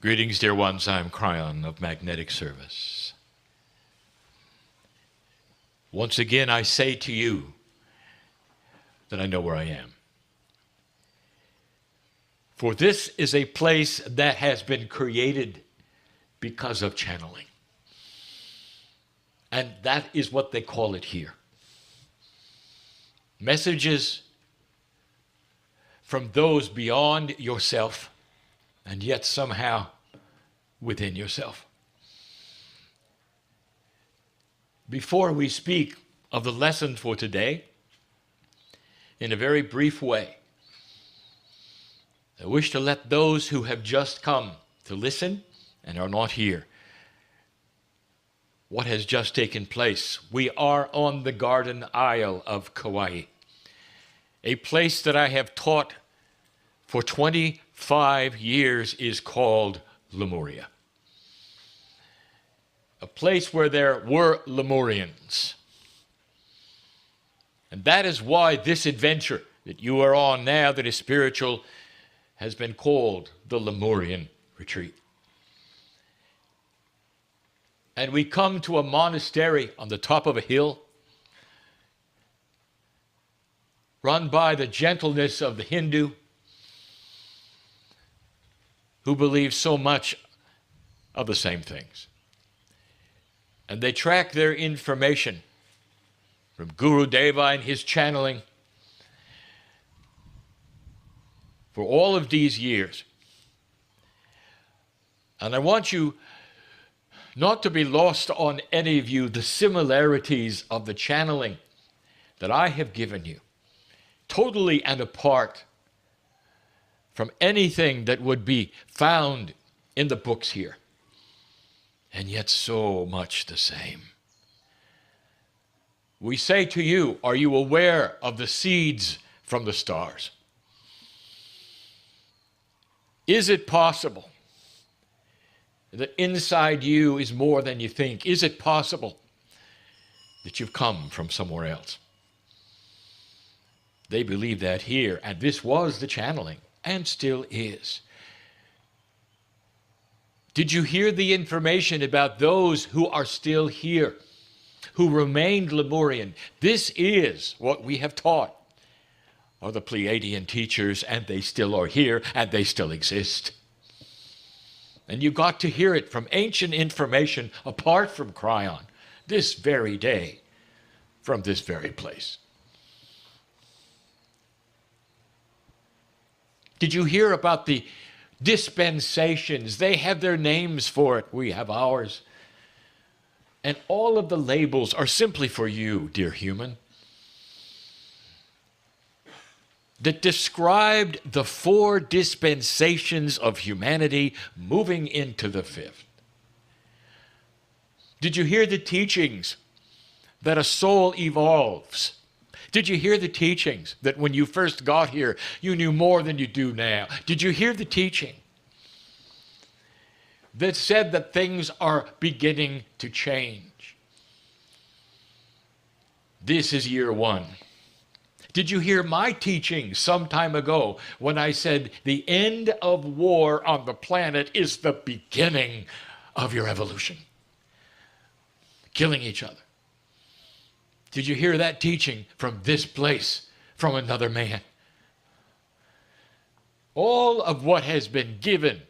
Greetings, dear ones. I'm Kryon of Magnetic Service. Once again, I say to you that I know where I am. For this is a place that has been created because of channeling. And that is what they call it here. Messages from those beyond yourself and yet somehow within yourself. Before we speak of the lesson for today, in a very brief way, I wish to let those who have just come to listen and are not here what has just taken place. We are on the Garden Isle of Kauai, a place that I have taught for 25 years is called Lemuria. A place where there were Lemurians. And that is why this adventure that you are on now that is spiritual has been called the Lemurian Retreat. And we come to a monastery on the top of a hill, run by the gentleness of the Hindu, who believe so much of the same things. And they track their information from Guru Deva and his channeling for all of these years. And I want you not to be lost on any of you the similarities of the channeling that I have given you, totally and apart from anything that would be found in the books here, and yet so much the same. We say to you, are you aware of the seeds from the stars? Is it possible that inside you is more than you think? Is it possible that you've come from somewhere else? They believe that here, and this was the channeling, and still is. Did you hear the information about those who are still here, who remained Lemurian? This is what we have taught, are the Pleiadian teachers, and they still are here, and they still exist. And you got to hear it from ancient information apart from Kryon, this very day, from this very place. Did you hear about the dispensations? They have their names for it. We have ours. And all of the labels are simply for you, dear human, that described the 4 dispensations of humanity moving into the 5th. Did you hear the teachings that a soul evolves? Did you hear the teachings that when you first got here, you knew more than you do now? Did you hear the teaching that said that things are beginning to change? This is year 1. Did you hear my teaching some time ago when I said the end of war on the planet is the beginning of your evolution? Killing each other. Did you hear that teaching from this place, from another man? All of what has been given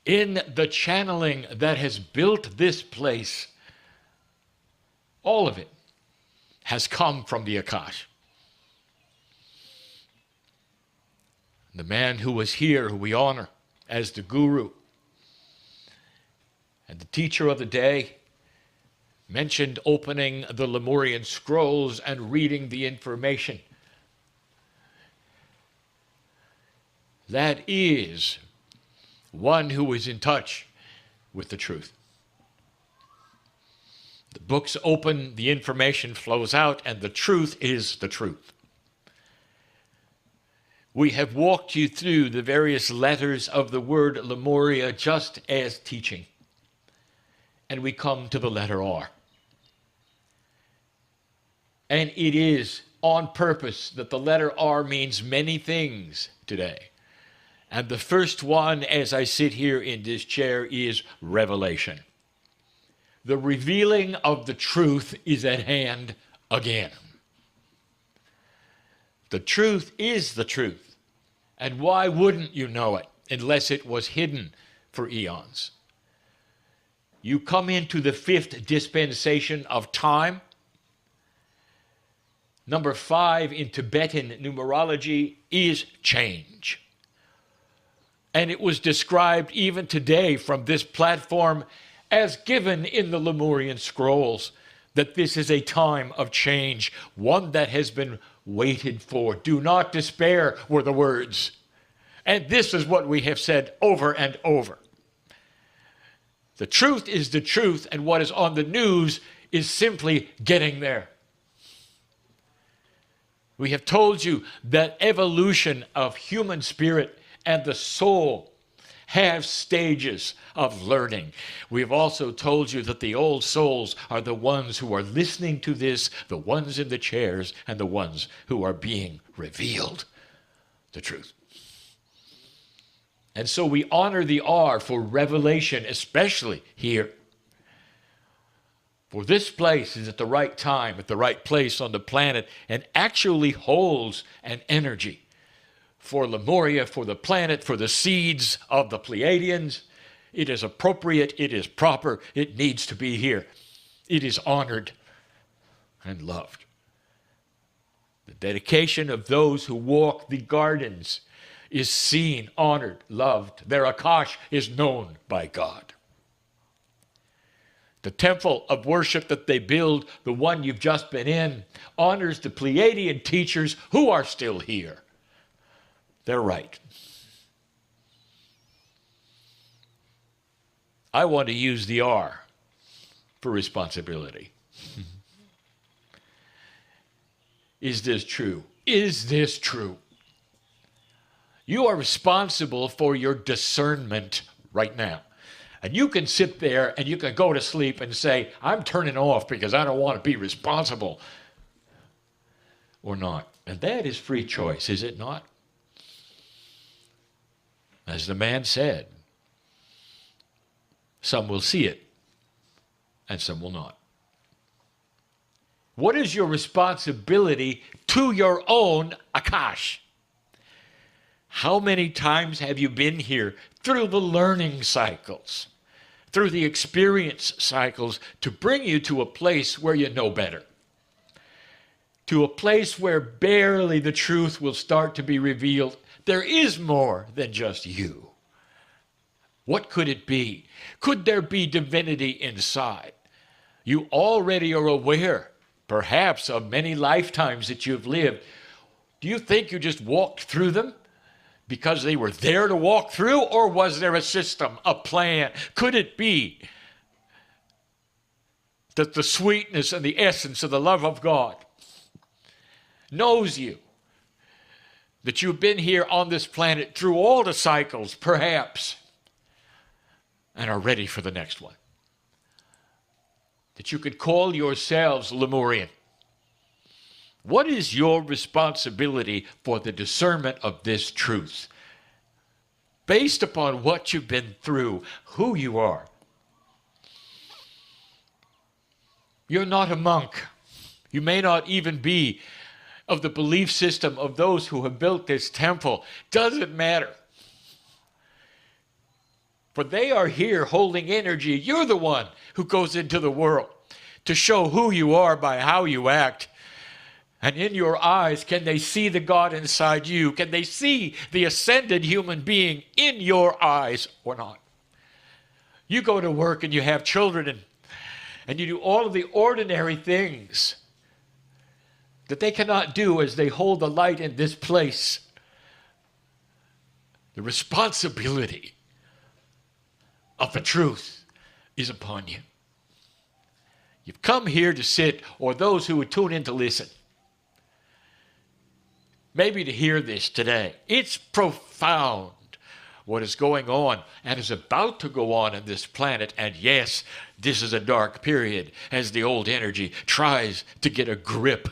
in the channeling that has built this place, all of it has come from the Akash. The man who was here, who we honor as the guru and the teacher of the day, mentioned opening the Lemurian scrolls and reading the information. That is one who is in touch with the truth. The books open, the information flows out, and the truth is the truth. We have walked you through the various letters of the word Lemuria just as teaching. And we come to the letter R. And it is on purpose that the letter R means many things today. And the first one, as I sit here in this chair, is revelation. The revealing of the truth is at hand again. The truth is the truth. And why wouldn't you know it unless it was hidden for eons? You come into the fifth dispensation of time. Number 5 in Tibetan numerology is change. And it was described even today from this platform as given in the Lemurian scrolls, that this is a time of change, one that has been waited for. Do not despair were the words. And this is what we have said over and over. The truth is the truth, and what is on the news is simply getting there. We have told you that evolution of human spirit and the soul have stages of learning. We have also told you that the old souls are the ones who are listening to this, the ones in the chairs, and the ones who are being revealed the truth. And so we honor the R for revelation, especially here. For this place is at the right time, at the right place on the planet, and actually holds an energy for Lemuria, for the planet, for the seeds of the Pleiadians. It is appropriate, it is proper, it needs to be here. It is honored and loved. The dedication of those who walk the gardens is seen, honored, loved. Their Akash is known by God. The temple of worship that they build, the one you've just been in, honors the Pleiadian teachers who are still here. They're right. I want to use the R for responsibility. Is this true? Is this true? You are responsible for your discernment right now. And you can sit there and you can go to sleep and say, I'm turning off because I don't want to be responsible. Or not. And that is free choice, is it not? As the man said, some will see it and some will not. What is your responsibility to your own Akash? How many times have you been here through the learning cycles, through the experience cycles, to bring you to a place where you know better? To a place where barely the truth will start to be revealed. There is more than just you. What could it be? Could there be divinity inside? You already are aware, perhaps, of many lifetimes that you've lived. Do you think you just walked through them because they were there to walk through, or was there a system, a plan? Could it be that the sweetness and the essence of the love of God knows you, that you've been here on this planet through all the cycles, perhaps, and are ready for the next one? That you could call yourselves Lemurian. What is your responsibility for the discernment of this truth? Based upon what you've been through, who you are. You're not a monk. You may not even be of the belief system of those who have built this temple. Doesn't matter. For they are here holding energy. You're the one who goes into the world to show who you are by how you act. And in your eyes, can they see the God inside you? Can they see the ascended human being in your eyes or not? You go to work and you have children and you do all of the ordinary things that they cannot do as they hold the light in this place. The responsibility of the truth is upon you. You've come here to sit, or those who would tune in to listen, maybe to hear this today. It's profound what is going on and is about to go on this planet. And yes, this is a dark period as the old energy tries to get a grip.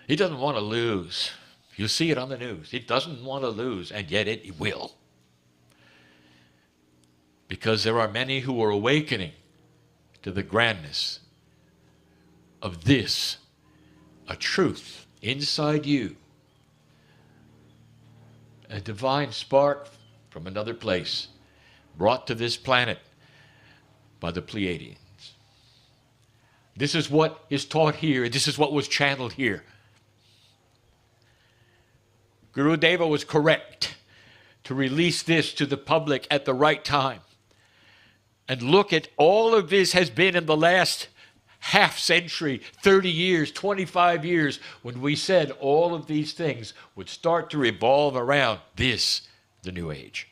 He doesn't want to lose. You see it on the news. He doesn't want to lose, and yet it will. because there are many who are awakening to the grandness of this, a truth inside you, a divine spark from another place brought to this planet by the Pleiadians. This is what is taught here. This is what was channeled here. Guru Deva was correct to release this to the public at the right time. And look at all of this has been in the last half century, 30 years, 25 years, when we said all of these things would start to revolve around this, the New Age.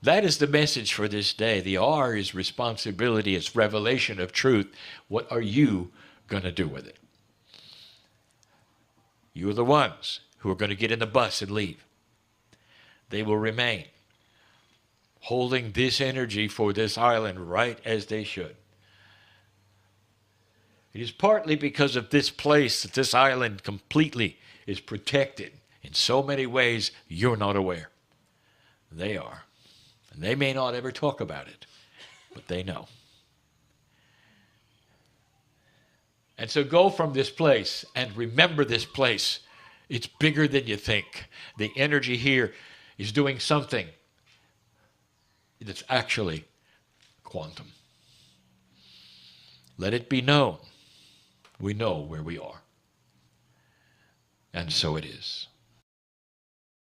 That is the message for this day. The R is responsibility. It's revelation of truth. What are you going to do with it? You are the ones who are going to get in the bus and leave. They will remain holding this energy for this island right as they should. It is partly because of this place that this island completely is protected in so many ways you're not aware. They are. And they may not ever talk about it, but they know. And so go from this place and remember this place. It's bigger than you think. The energy here is doing something that's actually quantum. Let it be known. We know where we are. And so it is.